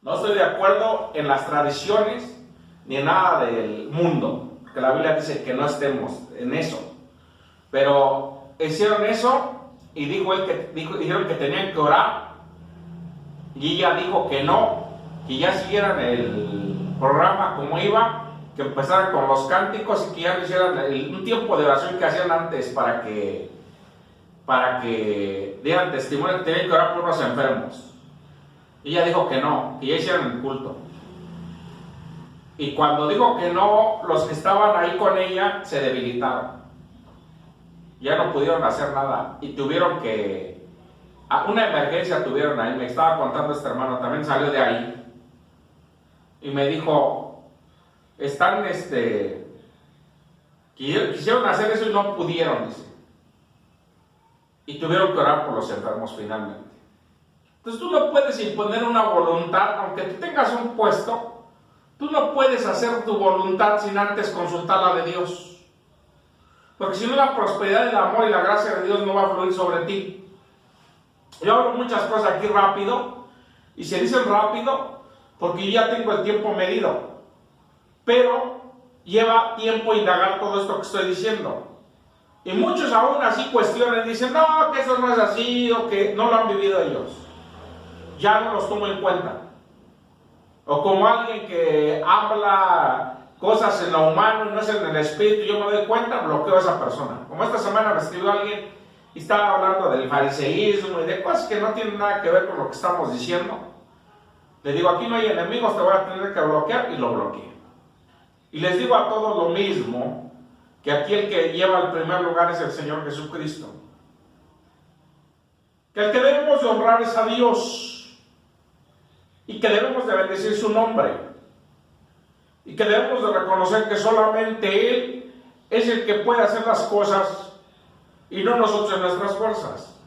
No estoy de acuerdo en las tradiciones ni en nada del mundo, porque la Biblia dice que no estemos en eso. Pero hicieron eso y dijeron que tenían que orar, y ella dijo que no, que ya siguieran el programa como iba, que empezaran con los cánticos y que ya no hicieran un tiempo de oración que hacían antes para que dieran testimonio que tenían que orar por los enfermos. Y ella dijo que no, que ya hicieran el culto. Y cuando dijo que no, los que estaban ahí con ella se debilitaron. Ya no pudieron hacer nada y tuvieron que... Una emergencia tuvieron ahí. Me estaba contando este hermano, también salió de ahí. Y me dijo, quisieron hacer eso y no pudieron, dice. Y tuvieron que orar por los enfermos finalmente. Entonces tú no puedes imponer una voluntad, aunque tú tengas un puesto, tú no puedes hacer tu voluntad sin antes consultar la de Dios. Porque si no, la prosperidad, el amor y la gracia de Dios no va a fluir sobre ti. Yo hablo muchas cosas aquí rápido, y se dicen rápido porque ya tengo el tiempo medido. Pero lleva tiempo indagar todo esto que estoy diciendo. Y muchos aún así cuestionan y dicen, no, que eso no es así, o que no lo han vivido ellos. Ya no los tomo en cuenta. O como alguien que habla cosas en lo humano y no es en el espíritu, yo me doy cuenta, bloqueo a esa persona. Como esta semana me escribió alguien y estaba hablando del fariseísmo y de cosas que no tienen nada que ver con lo que estamos diciendo. Le digo, aquí no hay enemigos, te voy a tener que bloquear, y lo bloqueé. Y les digo a todos lo mismo, que aquí el que lleva el primer lugar es el Señor Jesucristo. Que el que debemos de honrar es a Dios. Y que debemos de bendecir su nombre. Y que debemos de reconocer que solamente Él es el que puede hacer las cosas y no nosotros en nuestras fuerzas.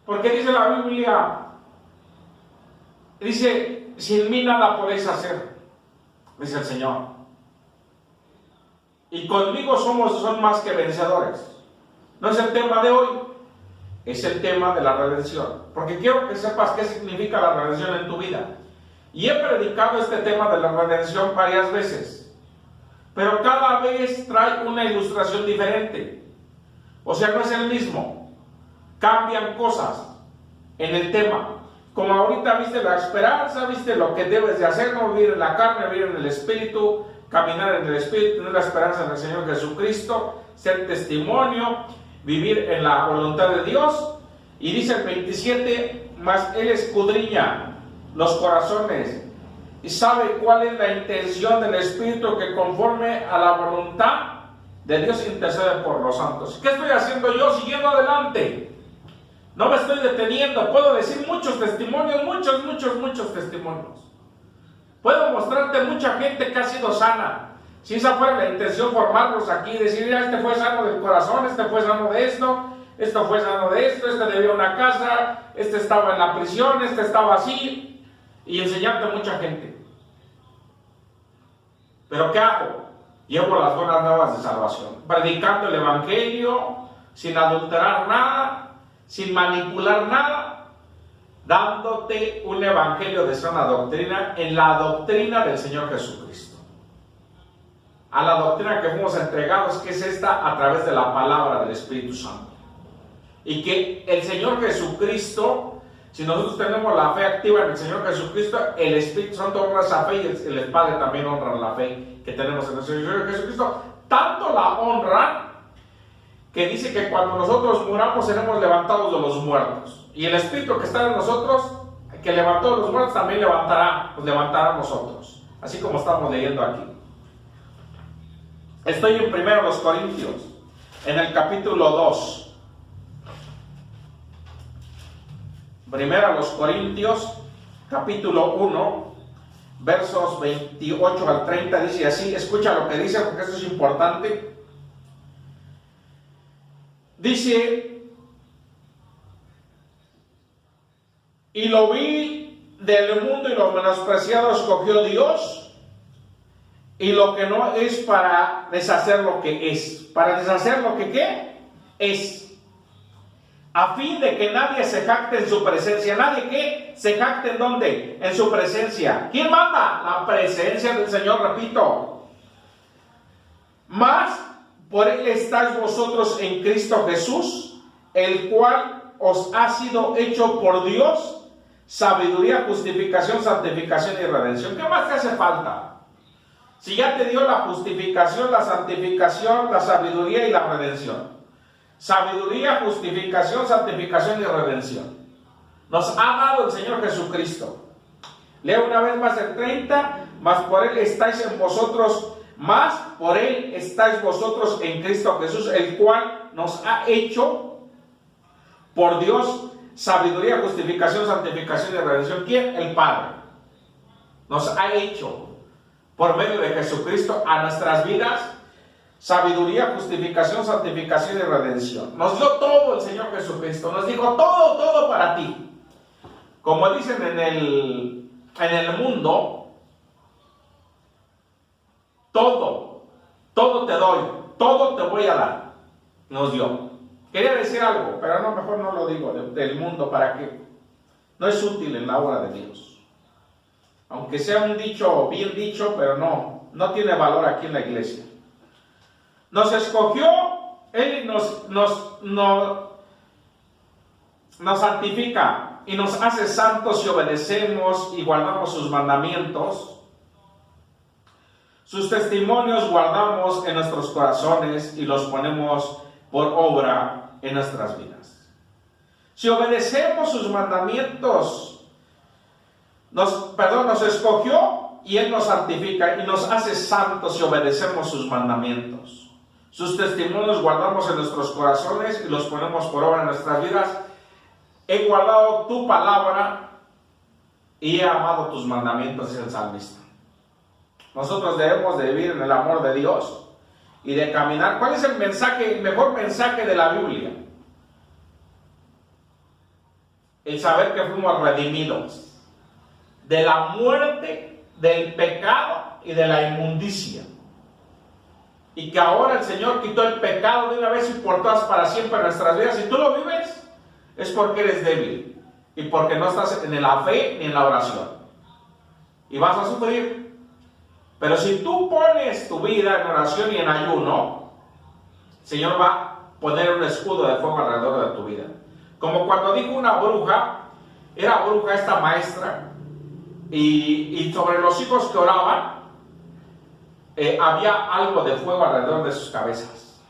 Porque dice la Biblia, dice, sin mí nada podéis hacer, dice el Señor. Y conmigo son más que vencedores. No es el tema de hoy, es el tema de la redención. Porque quiero que sepas qué significa la redención en tu vida. Y he predicado este tema de la redención varias veces. Pero cada vez trae una ilustración diferente. O sea, no es el mismo. Cambian cosas en el tema. Como ahorita viste la esperanza, viste lo que debes de hacer, no vivir en la carne, vivir en el Espíritu, caminar en el Espíritu, tener la esperanza en el Señor Jesucristo, ser testimonio, vivir en la voluntad de Dios. Y dice el 27, mas Él escudriña los corazones y sabe cuál es la intención del Espíritu, que conforme a la voluntad de Dios intercede por los santos. ¿Qué estoy haciendo yo? Siguiendo adelante. No me estoy deteniendo. Puedo decir muchos testimonios, muchos testimonios. Puedo mostrarte mucha gente que ha sido sana. Si esa fuera la intención, formarlos aquí y decir, mira, este fue sano del corazón, este fue sano de esto fue sano de esto, este debía una casa, este estaba en la prisión, este estaba así, y enseñarte a mucha gente. ¿Pero qué hago? Llevo las buenas nuevas de salvación, predicando el Evangelio, sin adulterar nada, sin manipular nada, dándote un Evangelio de sana doctrina, en la doctrina del Señor Jesucristo. A la doctrina que fuimos entregados, que es esta, a través de la palabra del Espíritu Santo. Y que el Señor Jesucristo, si nosotros tenemos la fe activa en el Señor Jesucristo, el Espíritu Santo honra esa fe, y el Padre también honra la fe que tenemos en el Señor Jesucristo. Tanto la honra que dice que cuando nosotros muramos seremos levantados de los muertos. Y el Espíritu que está en nosotros, que levantó de los muertos, también nos levantará a nosotros. Así como estamos leyendo aquí. Estoy en 1 Corintios, en el capítulo 2. 1 Corintios, capítulo 1, versos 28 al 30, dice así. Escucha lo que dice, porque esto es importante. Dice, y lo vi del mundo y lo menospreciado escogió Dios, y lo que no es, para deshacer lo que es. Para deshacer lo que ¿qué? Es. a fin de que nadie se jacte en su presencia. ¿Nadie qué? ¿Se jacte en dónde? En su presencia. ¿Quién manda? La presencia del Señor, repito. Mas por Él estáis vosotros en Cristo Jesús, el cual os ha sido hecho por Dios sabiduría, justificación, santificación y redención. ¿Qué más te hace falta? Si ya te dio la justificación, la santificación, la sabiduría y la redención. Sabiduría, justificación, santificación y redención. Nos ha dado el Señor Jesucristo. Leo una vez más el 30. Mas por Él estáis en vosotros, más por Él estáis vosotros en Cristo Jesús, el cual nos ha hecho por Dios sabiduría, justificación, santificación y redención. ¿Quién? El Padre. Nos ha hecho por medio de Jesucristo a nuestras vidas sabiduría, justificación, santificación y redención. Nos dio todo el Señor Jesucristo. Nos dijo todo para ti. Como dicen en el mundo, todo te doy, todo te voy a dar. Nos dio. Quería decir algo, pero no, mejor no lo digo del mundo, para que no es útil en la obra de Dios. Aunque sea un dicho bien dicho, pero no tiene valor aquí en la iglesia. Nos escogió, Él nos santifica y nos hace santos si obedecemos y guardamos sus mandamientos. Sus testimonios guardamos en nuestros corazones y los ponemos por obra en nuestras vidas. Si obedecemos sus mandamientos, nos escogió y Él nos santifica y nos hace santos si obedecemos sus mandamientos. Sus testimonios guardamos en nuestros corazones y los ponemos por obra en nuestras vidas. He guardado tu palabra y he amado tus mandamientos, dice el salmista. Nosotros debemos de vivir en el amor de Dios y de caminar. ¿Cuál es el mejor mensaje de la Biblia? El saber que fuimos redimidos de la muerte, del pecado y de la inmundicia. Y que ahora el Señor quitó el pecado de una vez y por todas para siempre en nuestras vidas. Si tú lo vives, es porque eres débil y porque no estás en la fe ni en la oración. Y vas a sufrir. Pero si tú pones tu vida en oración y en ayuno, el Señor va a poner un escudo de fuego alrededor de tu vida. Como cuando dijo una bruja, era bruja esta maestra, y sobre los hijos que oraban, había algo de fuego alrededor de sus cabezas.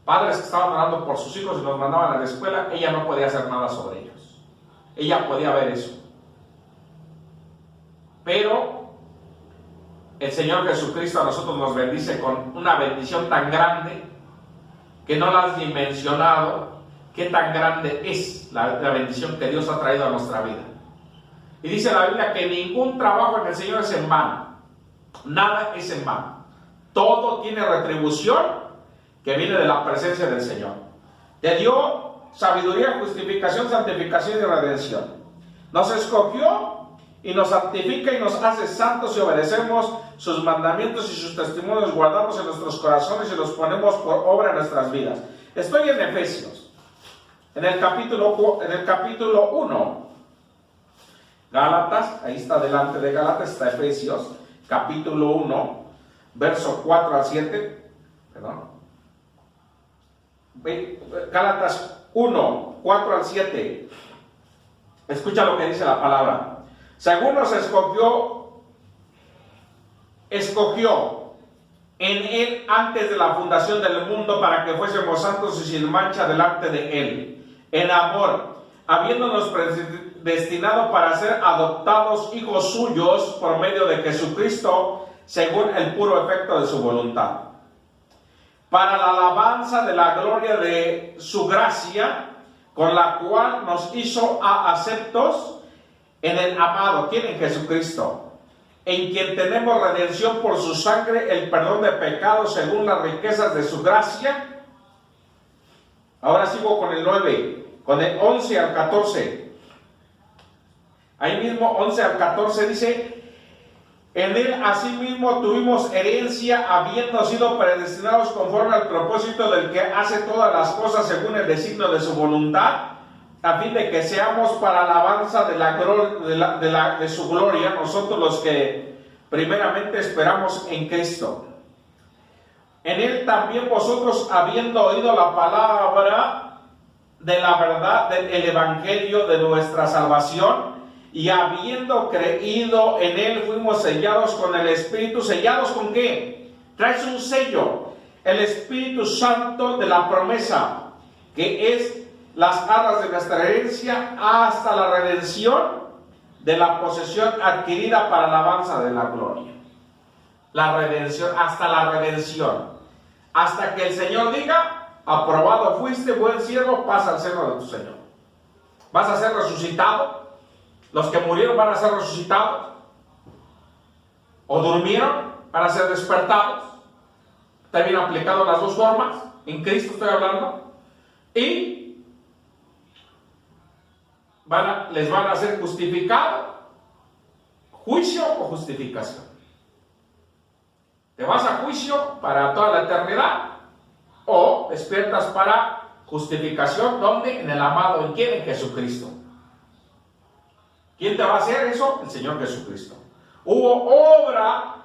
Padres que estaban orando por sus hijos y los mandaban a la escuela, ella no podía hacer nada sobre ellos. Ella podía ver eso. Pero el Señor Jesucristo a nosotros nos bendice con una bendición tan grande que no la has dimensionado, qué tan grande es la bendición que Dios ha traído a nuestra vida. Y dice la Biblia que ningún trabajo en el Señor es en vano. Nada es en vano. Todo tiene retribución que viene de la presencia del Señor. Te dio sabiduría, justificación, santificación y redención. Nos escogió y nos santifica y nos hace santos si obedecemos sus mandamientos y sus testimonios guardamos en nuestros corazones y los ponemos por obra en nuestras vidas. Estoy en Efesios, en el capítulo 1. Gálatas, ahí está delante de Gálatas, está Efesios, capítulo 1, verso 4 al 7. Gálatas 1, 4 al 7. Escucha lo que dice la palabra. Según nos escogió en Él antes de la fundación del mundo para que fuésemos santos y sin mancha delante de Él, en amor, habiéndonos predestinado para ser adoptados hijos suyos por medio de Jesucristo, según el puro efecto de su voluntad, para la alabanza de la gloria de su gracia, con la cual nos hizo aceptos en el amado. ¿Quién? En Jesucristo, en quien tenemos redención por su sangre, el perdón de pecados según las riquezas de su gracia. Ahora sigo con el 9, con el 11 al 14. Ahí mismo 11 al 14 dice: en Él asimismo tuvimos herencia, habiendo sido predestinados conforme al propósito del que hace todas las cosas según el designio de su voluntad, a fin de que seamos para alabanza de su gloria, nosotros los que primeramente esperamos en Cristo. En Él también vosotros, habiendo oído la palabra de la verdad del Evangelio de nuestra salvación, y habiendo creído en Él, fuimos sellados con el Espíritu. ¿Sellados con qué? Traes un sello, el Espíritu Santo de la promesa, que es las arras de nuestra herencia hasta la redención de la posesión adquirida para alabanza de la gloria. La redención, hasta la redención. Hasta que el Señor diga, aprobado fuiste, buen siervo, pasa al seno de tu Señor. Vas a ser resucitado. Los que murieron van a ser resucitados. O durmieron, van a ser despertados. Está bien aplicado las dos formas. En Cristo estoy hablando. Y les van a ser justificado, juicio o justificación. Te vas a juicio para toda la eternidad o despiertas para justificación. ¿Dónde? En el amado. ¿En quién? En Jesucristo. ¿Quién te va a hacer eso? El Señor Jesucristo. Hubo obra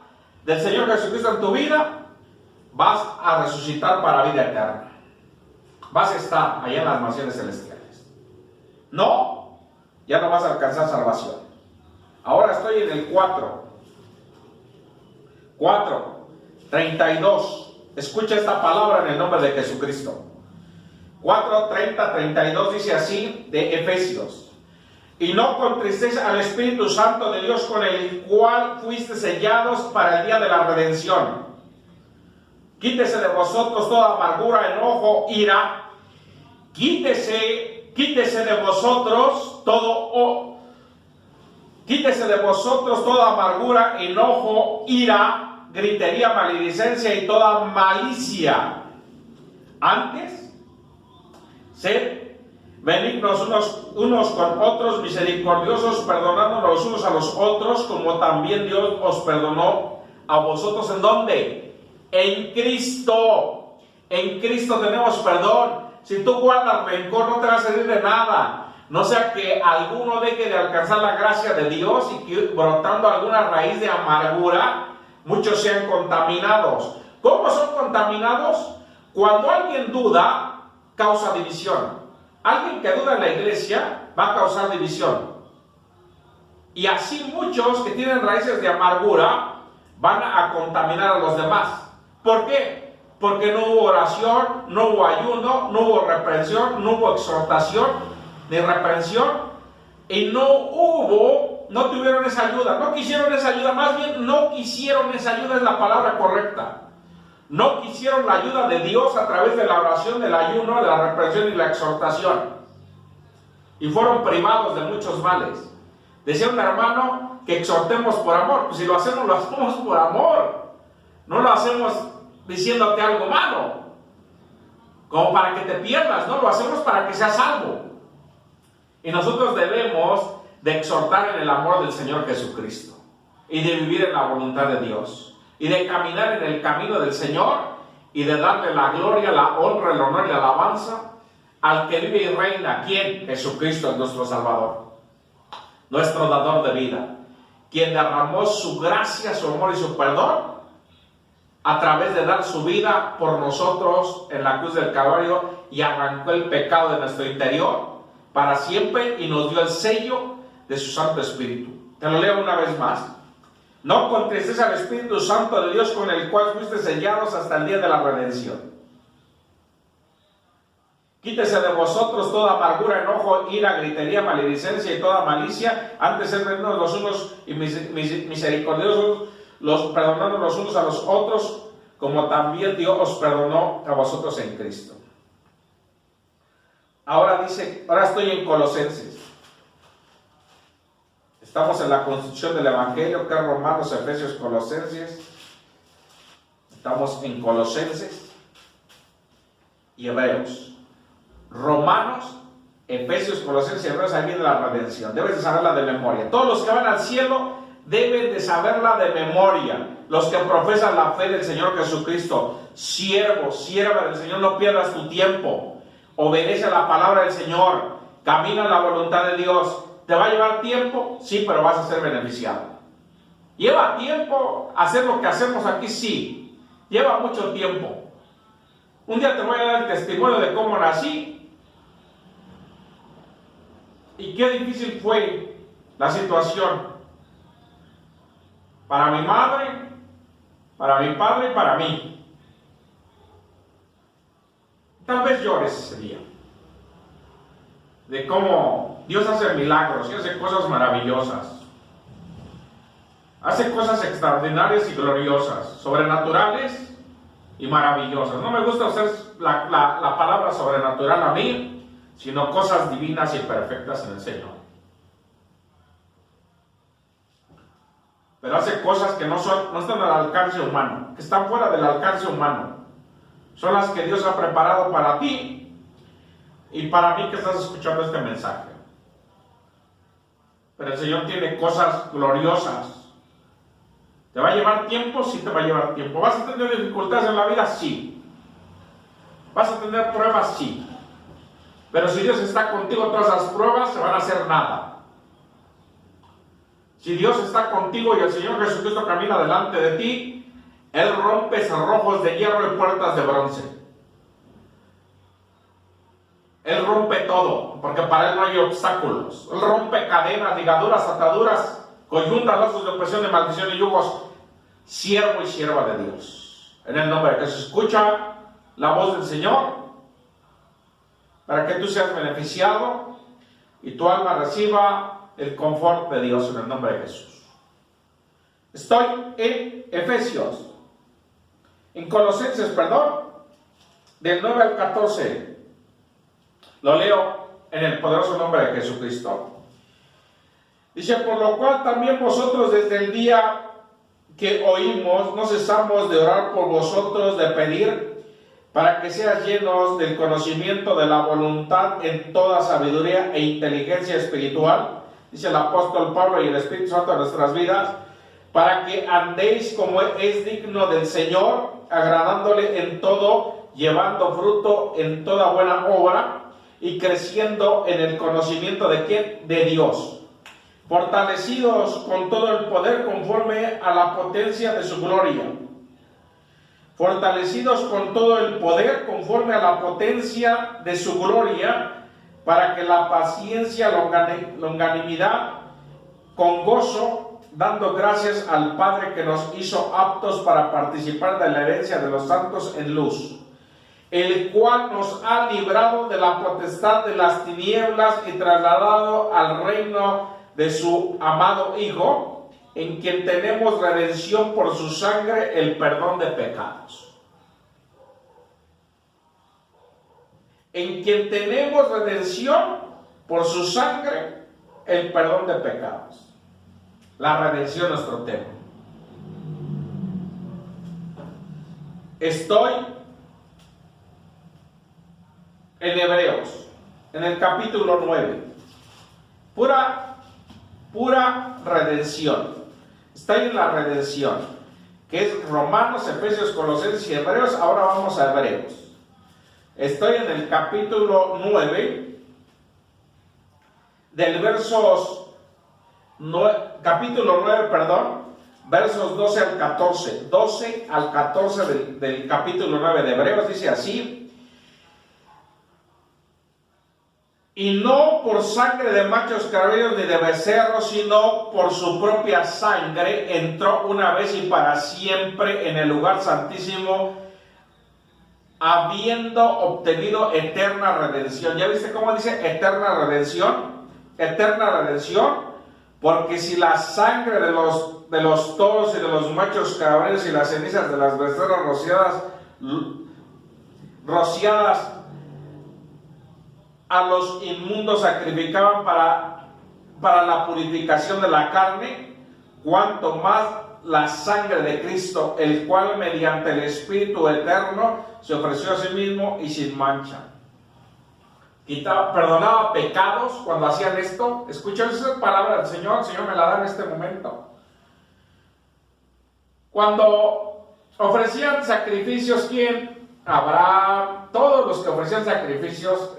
del Señor Jesucristo en tu vida, vas a resucitar para vida eterna. Vas a estar allá en las mansiones celestiales. No, ya no vas a alcanzar salvación. Ahora estoy en el 4:32. Escucha esta palabra en el nombre de Jesucristo. 4:30-32 dice así de Efesios. Y no contristéis al Espíritu Santo de Dios, con el cual fuiste sellados para el día de la redención. Quítese de vosotros toda amargura, enojo, ira. Quítese de vosotros toda amargura, enojo, ira, gritería, maledicencia y toda malicia. Antes, sed benignos unos con otros, misericordiosos, perdonándonos unos a los otros, como también Dios os perdonó a vosotros. ¿En dónde? En Cristo. En Cristo tenemos perdón. Si tú guardas rencor, no te va a servir de nada. No sea que alguno deje de alcanzar la gracia de Dios y que brotando alguna raíz de amargura, muchos sean contaminados. ¿Cómo son contaminados? Cuando alguien duda, causa división. Alguien que duda en la iglesia va a causar división. Y así muchos que tienen raíces de amargura van a contaminar a los demás. ¿Por qué? Porque no hubo oración, no hubo ayuno, no hubo reprensión, no hubo exhortación ni reprensión. Y no tuvieron esa ayuda, no quisieron esa ayuda, más bien no quisieron esa ayuda, es la palabra correcta. No quisieron la ayuda de Dios a través de la oración, del ayuno, de la reprensión y la exhortación. Y fueron privados de muchos males. Decía un hermano que exhortemos por amor. Pues si lo hacemos por amor. No lo hacemos diciéndote algo malo, como para que te pierdas, no, lo hacemos para que seas salvo. Y nosotros debemos de exhortar en el amor del Señor Jesucristo, y de vivir en la voluntad de Dios, y de caminar en el camino del Señor, y de darle la gloria, la honra, el honor y la alabanza al que vive y reina. ¿Quién? Jesucristo es nuestro Salvador, nuestro dador de vida, quien derramó su gracia, su amor y su perdón a través de dar su vida por nosotros en la cruz del Calvario, y arrancó el pecado de nuestro interior para siempre y nos dio el sello de su Santo Espíritu. Te lo leo una vez más. No contristéis al Espíritu Santo de Dios, con el cual fuiste sellados hasta el día de la redención. Quítese de vosotros toda amargura, enojo, ira, gritería, maledicencia y toda malicia. Antes sed benignos los unos y misericordiosos, perdonando los unos a los otros, como también Dios os perdonó a vosotros en Cristo. Ahora estoy en Colosenses. Estamos en la construcción del Evangelio, que es Romanos, Efesios, Colosenses. Estamos en Colosenses y Hebreos. Romanos, Efesios, Colosenses y Hebreos, ahí viene la redención. Debes de saberla de memoria. Todos los que van al cielo deben de saberla de memoria. Los que profesan la fe del Señor Jesucristo, siervo, sierva del Señor, no pierdas tu tiempo. Obedece a la palabra del Señor. camina en la voluntad de Dios. ¿Te va a llevar tiempo? Sí, pero vas a ser beneficiado. ¿Lleva tiempo hacer lo que hacemos aquí? Sí, lleva mucho tiempo. Un día te voy a dar el testimonio de cómo nací y qué difícil fue la situación para mi madre, para mi padre y para mí. Tal vez llores ese día de cómo Dios hace milagros y hace cosas maravillosas. Hace cosas extraordinarias y gloriosas, sobrenaturales y maravillosas. No me gusta usar la palabra sobrenatural a mí, sino cosas divinas y perfectas en el Señor. Pero hace cosas que no están al alcance humano, que están fuera del alcance humano. Son las que Dios ha preparado para ti y para mí que estás escuchando este mensaje. Pero el Señor tiene cosas gloriosas. ¿Te va a llevar tiempo? Sí, te va a llevar tiempo. ¿Vas a tener dificultades en la vida? Sí. ¿Vas a tener pruebas? Sí. Pero si Dios está contigo, todas las pruebas se van a hacer nada. Si Dios está contigo y el Señor Jesucristo camina delante de ti, Él rompe cerrojos de hierro y puertas de bronce. Él rompe todo, porque para Él no hay obstáculos. Él rompe cadenas, ligaduras, ataduras, coyuntas, lazos de opresión, de maldición y yugos. Siervo y sierva de Dios. En el nombre de Jesús, escucha la voz del Señor para que tú seas beneficiado y tu alma reciba el confort de Dios en el nombre de Jesús. Estoy en Efesios, en Colosenses, del 9 al 14. Lo leo en el poderoso nombre de Jesucristo. Dice, por lo cual también vosotros desde el día que oímos, no cesamos de orar por vosotros, de pedir para que seas llenos del conocimiento de la voluntad en toda sabiduría e inteligencia espiritual, dice el apóstol Pablo, y el Espíritu Santo de nuestras vidas, para que andéis como es digno del Señor, agradándole en todo, llevando fruto en toda buena obra y creciendo en el conocimiento de ¿quién? De Dios. Fortalecidos con todo el poder conforme a la potencia de su gloria. Fortalecidos con todo el poder conforme a la potencia de su gloria, para que la paciencia, longanimidad, con gozo, dando gracias al Padre que nos hizo aptos para participar de la herencia de los santos en luz, el cual nos ha librado de la potestad de las tinieblas y trasladado al reino de su amado Hijo, en quien tenemos redención por su sangre, el perdón de pecados. En quien tenemos redención por su sangre, el perdón de pecados. La redención es nuestro tema. Estoy en Hebreos, en el capítulo 9. Pura redención. Estoy en la redención, que es Romanos, Efesios, Colosenses y Hebreos. Ahora vamos a Hebreos. Estoy en el capítulo 9, capítulo 9, versos 12 al 14. 12 al 14 del capítulo 9 de Hebreos dice así: y no por sangre de machos cabríos ni de becerros, sino por su propia sangre entró una vez y para siempre en el lugar santísimo, habiendo obtenido eterna redención. ¿Ya viste cómo dice eterna redención? Eterna redención, porque si la sangre de los toros y de los machos cabríos y las cenizas de las becerras rociadas a los inmundos sacrificaban para la purificación de la carne, cuanto más la sangre de Cristo, el cual mediante el Espíritu eterno se ofreció a sí mismo y sin mancha. Perdonaba pecados cuando hacían esto. Escuchen esa palabra del Señor, el Señor me la da en este momento. Cuando ofrecían sacrificios, ¿quién? Abraham, todos los que ofrecían sacrificios,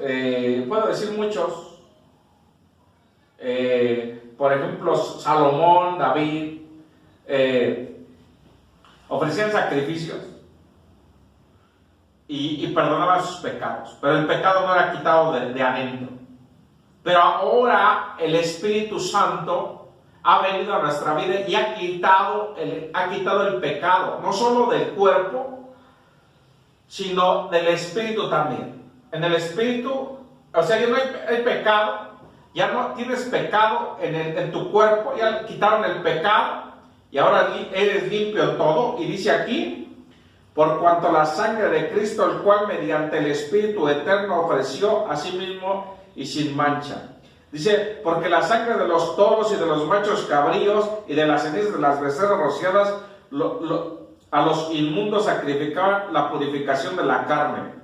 puedo decir muchos, por ejemplo, Salomón, David, ofrecían sacrificios y perdonaban sus pecados, pero el pecado no era quitado de adentro. Pero ahora el Espíritu Santo ha venido a nuestra vida y ha quitado el pecado, no solo del cuerpo, sino del espíritu también. En el espíritu, o sea, ya no hay pecado, ya no tienes pecado en tu cuerpo, ya quitaron el pecado y ahora eres limpio en todo. Y dice aquí, por cuanto la sangre de Cristo, el cual mediante el Espíritu eterno ofreció a sí mismo y sin mancha. Dice, porque la sangre de los toros y de los machos cabríos y de las cenizas de las becerras rociadas a los inmundos sacrificaban la purificación de la carne.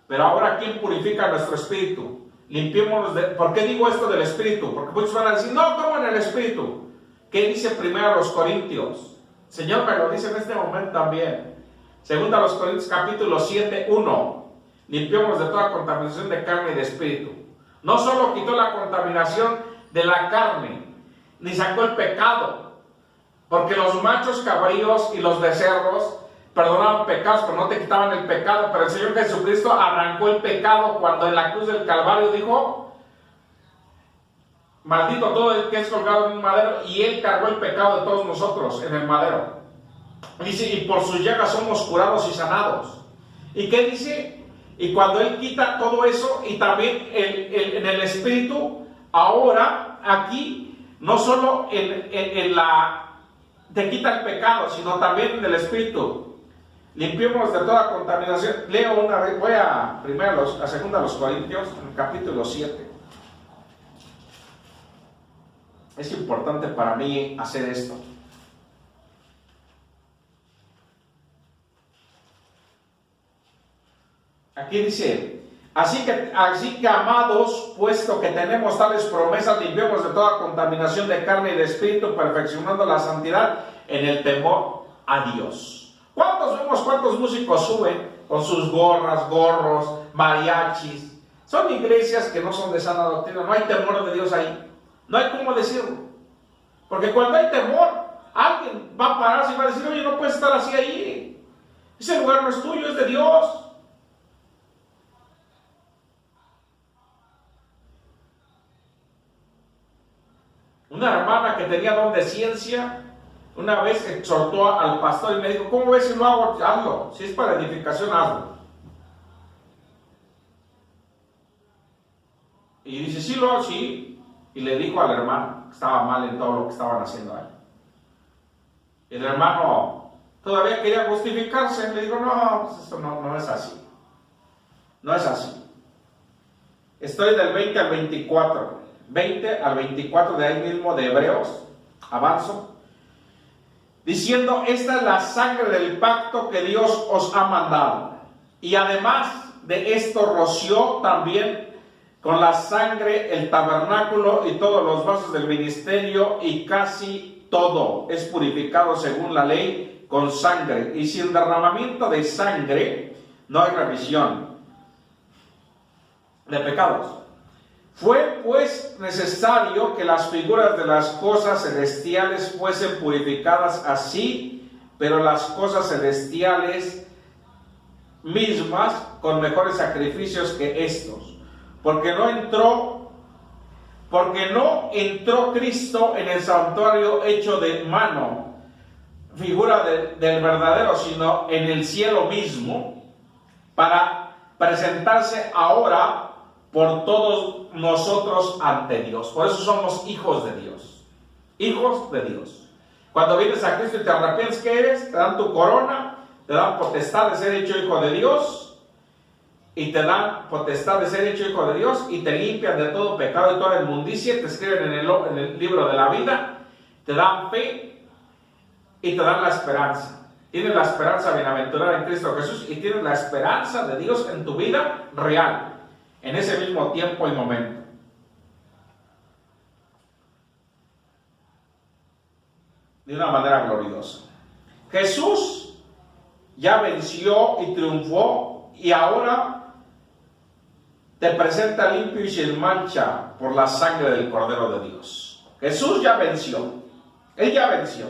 Pero ahora, ¿quién purifica nuestro espíritu? Limpiémonos de... ¿Por qué digo esto del espíritu? Porque muchos van a decir, no, ¿cómo en el espíritu? ¿Qué dice primero a los Corintios? Señor me lo dice en este momento también. Segunda a los Corintios capítulo 7, 1. Limpiémonos de toda contaminación de carne y de espíritu. No solo quitó la contaminación de la carne, ni sacó el pecado, porque los machos cabríos y los becerros perdonaban pecados, pero no te quitaban el pecado. Pero el Señor Jesucristo arrancó el pecado cuando en la cruz del Calvario dijo, maldito todo el que es colgado en un madero, y Él cargó el pecado de todos nosotros en el madero. Dice, y por sus llagas somos curados y sanados. ¿Y qué dice? Y cuando Él quita todo eso, y también en el espíritu, ahora aquí, no solo te quita el pecado, sino también en el espíritu. Limpiémonos de toda contaminación. Leo una vez, voy a segunda a los Corintios, en el capítulo 7. Es importante para mí hacer esto. Aquí dice, así que amados, puesto que tenemos tales promesas, limpiemos de toda contaminación de carne y de espíritu, perfeccionando la santidad en el temor a Dios. ¿Cuántos músicos suben con sus gorros, mariachis? Son iglesias que no son de sana doctrina, no hay temor de Dios ahí. No hay cómo decirlo. Porque cuando hay temor, alguien va a pararse y va a decir, oye, no puedes estar así ahí. Ese lugar no es tuyo, es de Dios. Una hermana que tenía don de ciencia, una vez exhortó al pastor y me dijo, ¿cómo ves si lo hago? Hazlo. Si es para edificación, hazlo. Y dice, sí, lo hago, sí. Y le dijo al hermano que estaba mal en todo lo que estaban haciendo ahí. Y el hermano todavía quería justificarse. Le digo, no, pues eso no es así. No es así. Estoy del 20 al 24. 20 al 24 de ahí mismo de Hebreos. Avanzo. Diciendo, esta es la sangre del pacto que Dios os ha mandado. Y además de esto roció también con la sangre el tabernáculo y todos los vasos del ministerio, y casi todo es purificado según la ley con sangre. Y sin derramamiento de sangre no hay remisión de pecados. Fue pues necesario que las figuras de las cosas celestiales fuesen purificadas así, pero las cosas celestiales mismas con mejores sacrificios que estos. Porque no entró Cristo en el santuario hecho de mano, figura del verdadero, sino en el cielo mismo, para presentarse ahora por todos nosotros ante Dios. Por eso somos hijos de Dios. Hijos de Dios. Cuando vienes a Cristo y te arrepientes, ¿qué eres? Te dan tu corona, te dan potestad de ser hecho hijo de Dios, y te dan potestad de ser hecho hijo de Dios, y te limpian de todo pecado y toda inmundicia, te escriben en el libro de la vida, te dan fe y te dan la esperanza. Tienes la esperanza bienaventurada en Cristo Jesús, y tienes la esperanza de Dios en tu vida real, en ese mismo tiempo y momento. De una manera gloriosa. Jesús ya venció y triunfó, y ahora te presenta limpio y sin mancha por la sangre del Cordero de Dios. Jesús ya venció, Él ya venció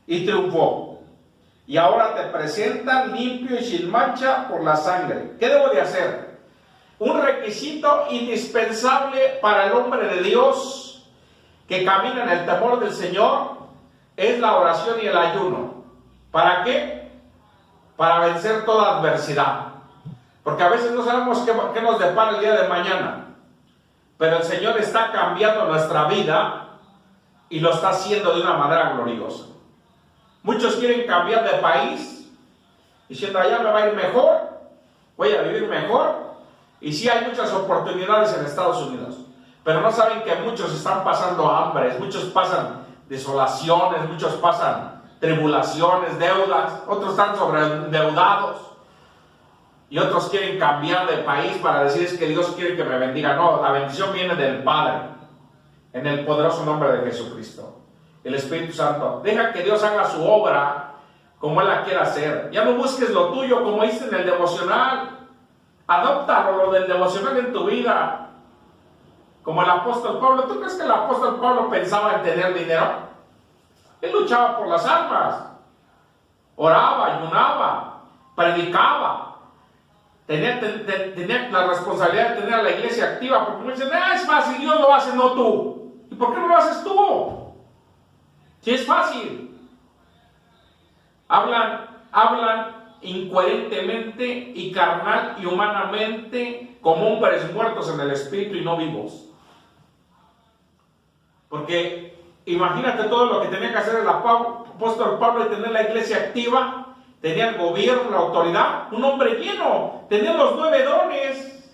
y triunfó. Y ahora te presenta limpio y sin mancha por la sangre. ¿Qué debo de hacer? Un requisito indispensable para el hombre de Dios que camina en el temor del Señor es la oración y el ayuno. ¿Para qué? Para vencer toda adversidad. Porque a veces no sabemos qué nos depara el día de mañana. Pero el Señor está cambiando nuestra vida y lo está haciendo de una manera gloriosa. Muchos quieren cambiar de país, diciendo allá me va a ir mejor, voy a vivir mejor. Y sí hay muchas oportunidades en Estados Unidos, pero no saben que muchos están pasando hambre, muchos pasan desolaciones, muchos pasan tribulaciones, deudas, otros están sobreendeudados. Y otros quieren cambiar de país para decir es que Dios quiere que me bendiga. No, la bendición viene del Padre, en el poderoso nombre de Jesucristo. El Espíritu Santo. Deja que Dios haga su obra como Él la quiera hacer. Ya no busques lo tuyo como dice en el devocional. Adóptalo, lo del devocional en tu vida. Como el apóstol Pablo. ¿Tú crees que el apóstol Pablo pensaba en tener dinero? Él luchaba por las almas. Oraba, ayunaba, predicaba. Tenía la responsabilidad de tener a la iglesia activa, porque me dicen, es fácil, Dios lo hace, no tú. ¿Y por qué no lo haces tú? Si es fácil. Hablan incoherentemente y carnal y humanamente como hombres muertos en el espíritu y no vivos. Porque imagínate todo lo que tenía que hacer el apóstol Pablo y tener la iglesia activa. Tenía el gobierno, la autoridad, un hombre lleno, tenía los 9 dones.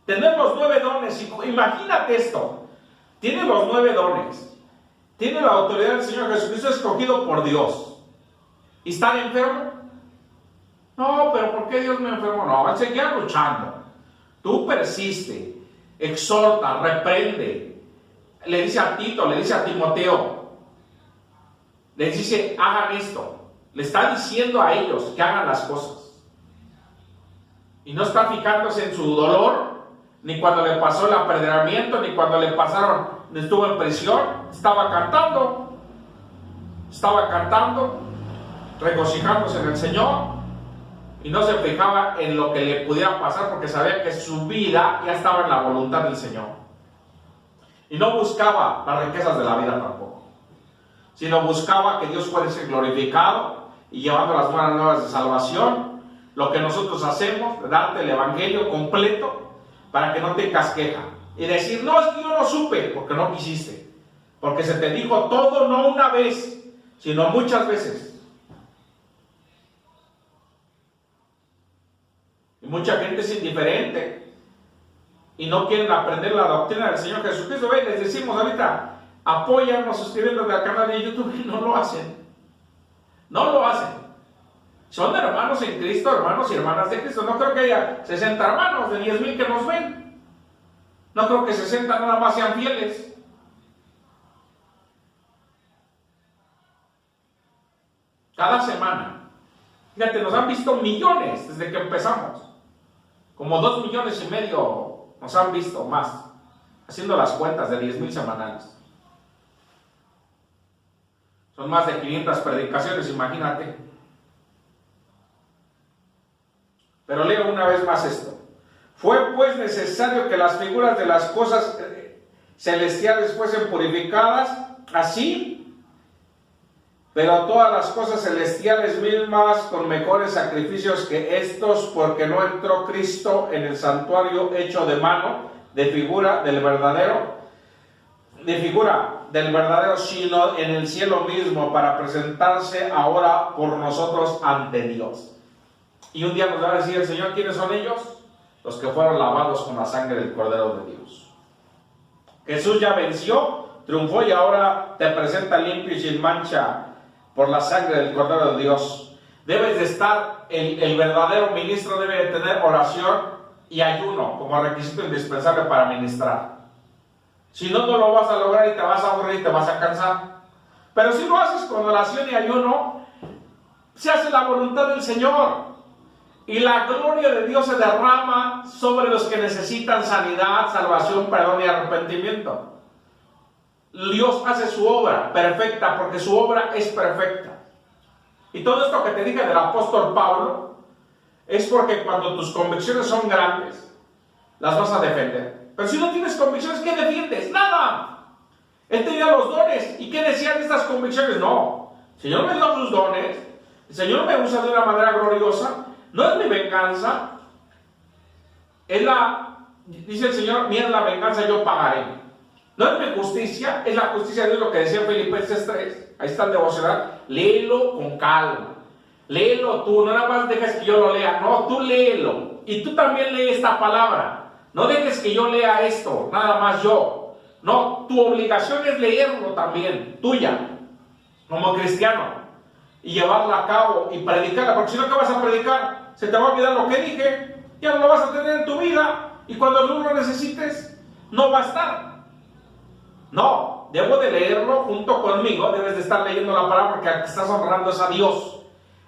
Tener los 9 dones, imagínate esto, tiene los 9 dones, tiene la autoridad del Señor Jesucristo escogido por Dios. ¿Y está enfermo? No, pero ¿por qué Dios me enfermó? No, Él seguía luchando. Tú persiste, exhorta, reprende, le dice a Tito, le dice a Timoteo, les dice, hagan esto. Le está diciendo a ellos que hagan las cosas. Y no está fijándose en su dolor, ni cuando le pasó el apedreamiento, ni cuando le pasaron, estuvo en prisión. Estaba cantando, regocijándose en el Señor. Y no se fijaba en lo que le pudiera pasar, porque sabía que su vida ya estaba en la voluntad del Señor. Y no buscaba las riquezas de la vida tampoco, sino buscaba que Dios fuese glorificado y llevando las buenas nuevas de salvación. Lo que nosotros hacemos, darte el evangelio completo para que no te casqueja y decir, no, es que yo no supe, porque no quisiste, porque se te dijo todo, no una vez, sino muchas veces. Y mucha gente es indiferente y no quieren aprender la doctrina del Señor Jesucristo. Ve, les decimos ahorita, apóyanos suscribiéndote al canal de YouTube, y no lo hacen. No lo hacen. Son hermanos en Cristo, hermanos y hermanas de Cristo. No creo que haya 60 hermanos de 10,000 que nos ven. No creo que 60 nada más sean fieles. Cada semana. Fíjate, nos han visto millones desde que empezamos. Como 2,5 millones nos han visto más. Haciendo las cuentas de 10,000 semanales. Son más de 500 predicaciones, imagínate. Pero leo una vez más esto. Fue pues necesario que las figuras de las cosas celestiales fuesen purificadas, así, pero todas las cosas celestiales mismas con mejores sacrificios que estos, porque no entró Cristo en el santuario hecho de mano, de figura del verdadero, sino en el cielo mismo, para presentarse ahora por nosotros ante Dios. Y un día nos va a decir el Señor, ¿quiénes son ellos? Los que fueron lavados con la sangre del Cordero de Dios. Jesús ya venció, triunfó y ahora te presenta limpio y sin mancha por la sangre del Cordero de Dios. Debes de estar, el verdadero ministro debe de tener oración y ayuno como requisito indispensable para ministrar. Si no, no lo vas a lograr y te vas a aburrir y te vas a cansar. Pero si lo haces con oración y ayuno, se hace la voluntad del Señor. y la gloria de Dios se derrama sobre los que necesitan sanidad, salvación, perdón y arrepentimiento. Dios hace su obra perfecta porque su obra es perfecta. Y todo esto que te dije del apóstol Pablo es porque cuando tus convicciones son grandes, las vas a defender. Pero si no tienes convicciones, ¿qué defiendes? Nada. Él tenía los dones. ¿Y qué decían estas convicciones? No. El Señor me dio sus dones. El Señor me usa de una manera gloriosa. No es mi venganza. Dice el Señor, mira la venganza, yo pagaré. No es mi justicia, es la justicia de Dios, lo que decía Filipenses 3. Ahí está el devocional. Léelo con calma. Léelo tú, no nada más dejes que yo lo lea. No, tú léelo. Y tú también lee esta palabra. No dejes que yo lea esto, nada más yo. No, tu obligación es leerlo también, tuya, como cristiano. Y llevarla a cabo y predicarla. Porque si no, ¿qué vas a predicar? Se te va a olvidar lo que dije. Ya no lo vas a tener en tu vida. Y cuando tú lo necesites, no va a estar. No, debo de leerlo junto conmigo. Debes de estar leyendo la palabra porque al que estás honrando es a Dios.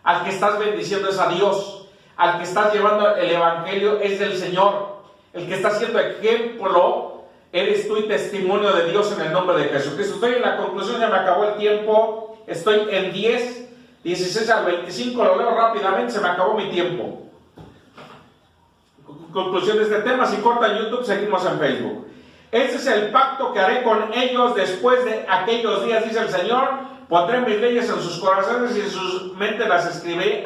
Al que estás bendiciendo es a Dios. Al que estás llevando el evangelio es del Señor. El que está siendo ejemplo eres tú y testimonio de Dios en el nombre de Jesucristo. Estoy en la conclusión, ya me acabó el tiempo. Estoy en 10, 16 al 25, lo leo rápidamente, se me acabó mi tiempo. Conclusión de este tema, si corta en YouTube, seguimos en Facebook. Este es el pacto que haré con ellos después de aquellos días, dice el Señor. Pondré mis leyes en sus corazones y en sus mentes las escribiré.